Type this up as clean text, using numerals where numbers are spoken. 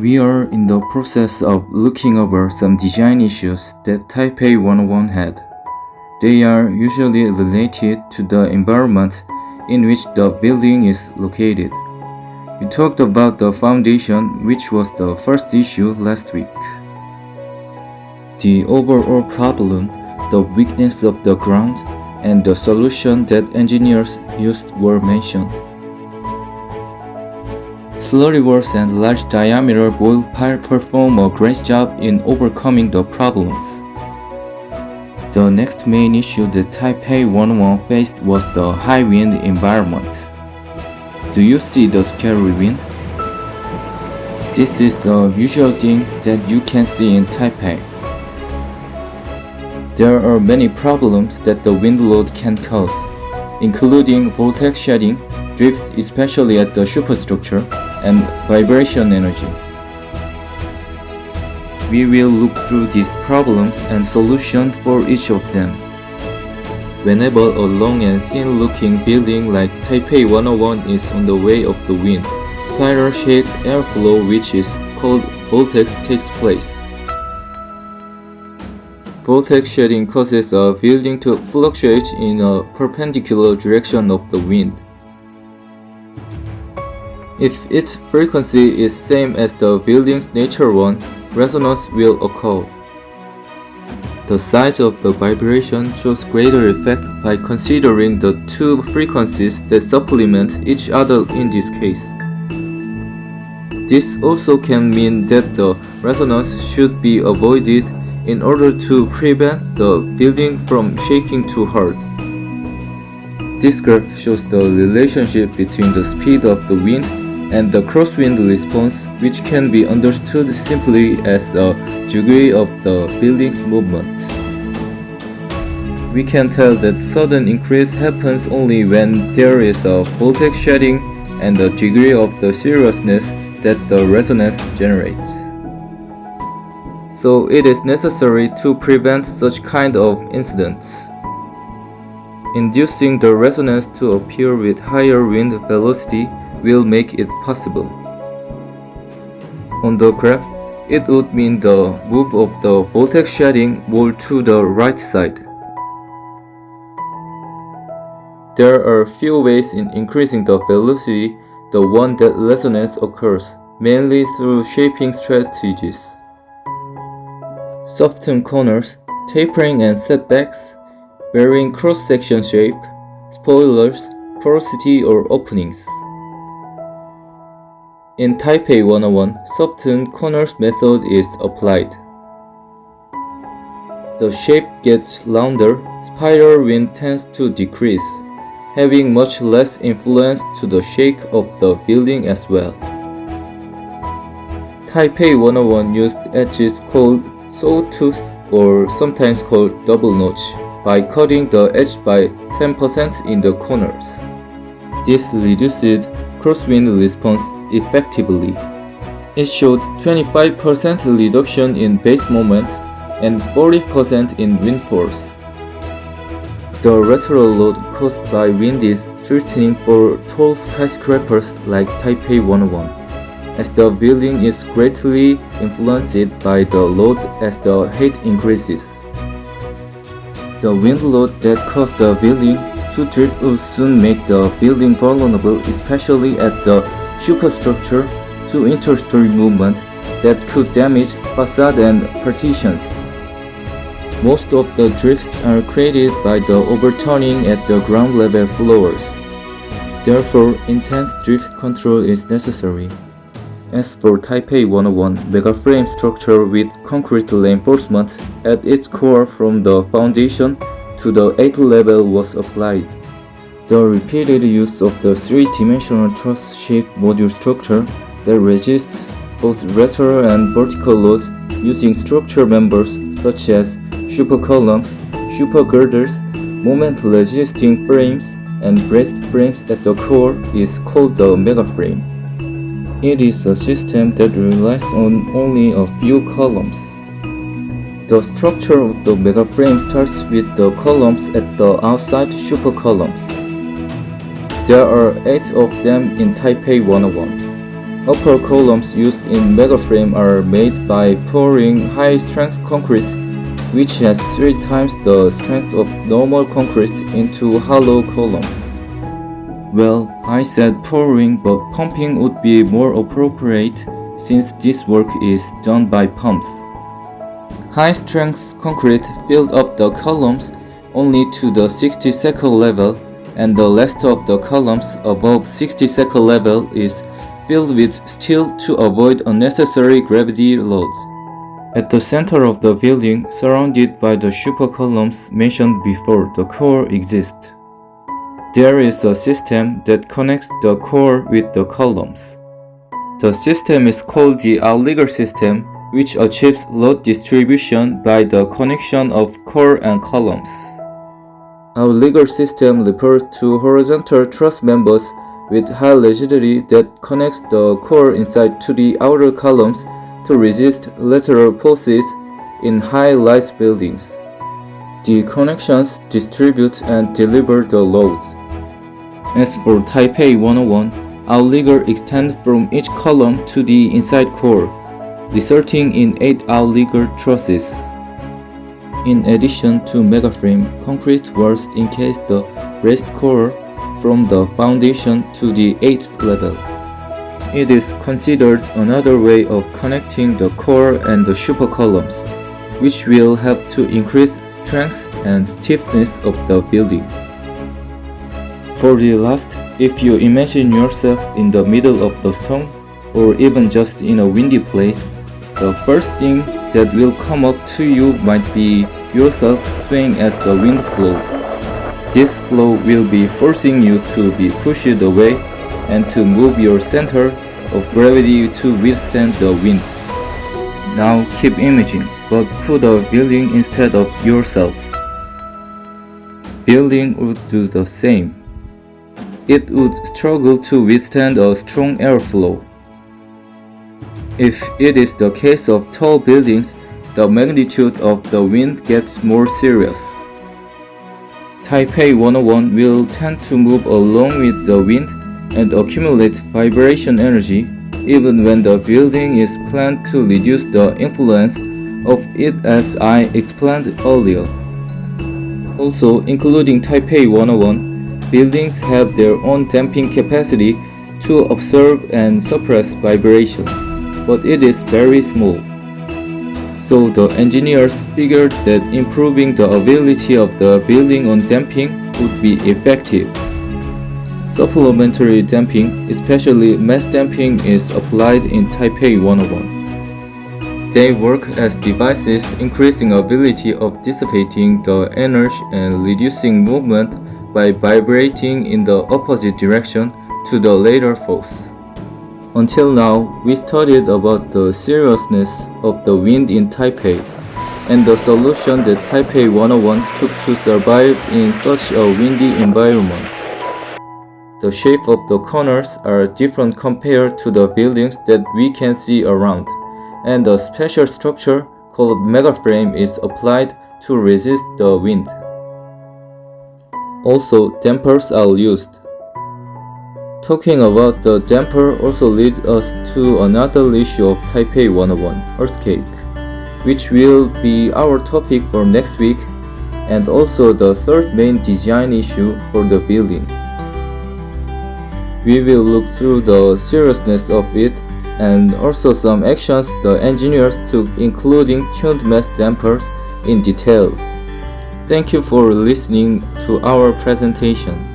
We are in the process of looking over some design issues that Taipei 101 had. They are usually related to the environment in which the building is located. We talked about the foundation, which was the first issue last week. The overall problem, the weakness of the ground, and the solution that engineers used were mentioned. Slurry walls and large diameter boil pile perform a great job in overcoming the problems. The next main issue that Taipei 101 faced was the high wind environment. Do you see the scary wind? This is a usual thing that you can see in Taipei. There are many problems that the wind load can cause, including vortex shedding, drift especially at the superstructure, and vibration energy. We will look through these problems and solutions for each of them. Whenever a long and thin-looking building like Taipei 101 is on the way of the wind, spiral-shaped airflow, which is called vortex, takes place. Vortex shedding causes a building to fluctuate in a perpendicular direction of the wind. If its frequency is same as the building's natural one, resonance will occur. The size of the vibration shows greater effect by considering the two frequencies that supplement each other in this case. This also can mean that the resonance should be avoided in order to prevent the building from shaking too hard. This graph shows the relationship between the speed of the wind and the crosswind response, which can be understood simply as a degree of the building's movement. We can tell that sudden increase happens only when there is a vortex shedding and the degree of the seriousness that the resonance generates. So it is necessary to prevent such kind of incidents. Inducing the resonance to appear with higher wind velocity will make it possible. On the graph, it would mean the move of the vortex shedding more to the right side. There are few ways in increasing the velocity, the one that resonance occurs, mainly through shaping strategies. Soften corners, tapering and setbacks, varying cross-section shape, spoilers, porosity or openings. In Taipei 101, softened corners method is applied. The shape gets rounder, spiral wind tends to decrease, having much less influence to the shake of the building as well. Taipei 101 used edges called sawtooth or sometimes called double notch by cutting the edge by 10% in the corners. This reduced crosswind response effectively. It showed 25% reduction in base moment and 40% in wind force. The lateral load caused by wind is threatening for tall skyscrapers like Taipei 101, as the building is greatly influenced by the load as the height increases. The wind load that caused the building to drift would soon make the building vulnerable, especially at the superstructure, to interstory movement that could damage facade and partitions. Most of the drifts are created by the overturning at the ground level floors. Therefore, intense drift control is necessary. As for Taipei 101, mega-frame structure with concrete reinforcement at its core from the foundation to the 8th level was applied. The repeated use of the three-dimensional truss-shaped module structure that resists both lateral and vertical loads using structure members such as super columns, super girders, moment-resisting frames, and braced frames at the core is called the megaframe. It is a system that relies on only a few columns. The structure of the megaframe starts with the columns at the outside super columns. There are 8 of them in Taipei 101. Upper columns used in megaframe are made by pouring high-strength concrete, which has 3 times the strength of normal concrete, into hollow columns. Well, I said pouring, but pumping would be more appropriate since this work is done by pumps. High-strength concrete filled up the columns only to the 60-second level, and the rest of the columns above 60-second level is filled with steel to avoid unnecessary gravity loads. At the center of the building, surrounded by the super columns mentioned before, the core exists. There is a system that connects the core with the columns. The system is called the outrigger system, which achieves load distribution by the connection of core and columns. Outrigger system refers to horizontal truss members with high rigidity that connects the core inside to the outer columns to resist lateral forces in high-rise buildings. The connections distribute and deliver the loads. As for Taipei 101, outrigger extends from each column to the inside core, resulting in 8 outrigger trusses. In addition to megaframe, concrete walls encase the braced core from the foundation to the 8th level. It is considered another way of connecting the core and the super columns, which will help to increase strength and stiffness of the building. For the last, if you imagine yourself in the middle of the storm, or even just in a windy place, the first thing that will come up to you might be yourself swaying as the wind flows. This flow will be forcing you to be pushed away and to move your center of gravity to withstand the wind. Now keep imaging, but put a building instead of yourself. Building would do the same. It would struggle to withstand a strong airflow. If it is the case of tall buildings, the magnitude of the wind gets more serious. Taipei 101 will tend to move along with the wind and accumulate vibration energy even when the building is planned to reduce the influence of it, as I explained earlier. Also, including Taipei 101, buildings have their own damping capacity to absorb and suppress vibration, but it is very small. So the engineers figured that improving the ability of the building on damping would be effective. Supplementary damping, especially mass damping, is applied in Taipei 101. They work as devices increasing ability of dissipating the energy and reducing movement by vibrating in the opposite direction to the later force. Until now, we studied about the seriousness of the wind in Taipei and the solution that Taipei 101 took to survive in such a windy environment. The shape of the corners are different compared to the buildings that we can see around, and a special structure called megaframe is applied to resist the wind. Also, dampers are used. Talking about the damper also leads us to another issue of Taipei 101, earthquake, which will be our topic for next week, and also the third main design issue for the building. We will look through the seriousness of it and also some actions the engineers took, including tuned mass dampers, in detail. Thank you for listening to our presentation.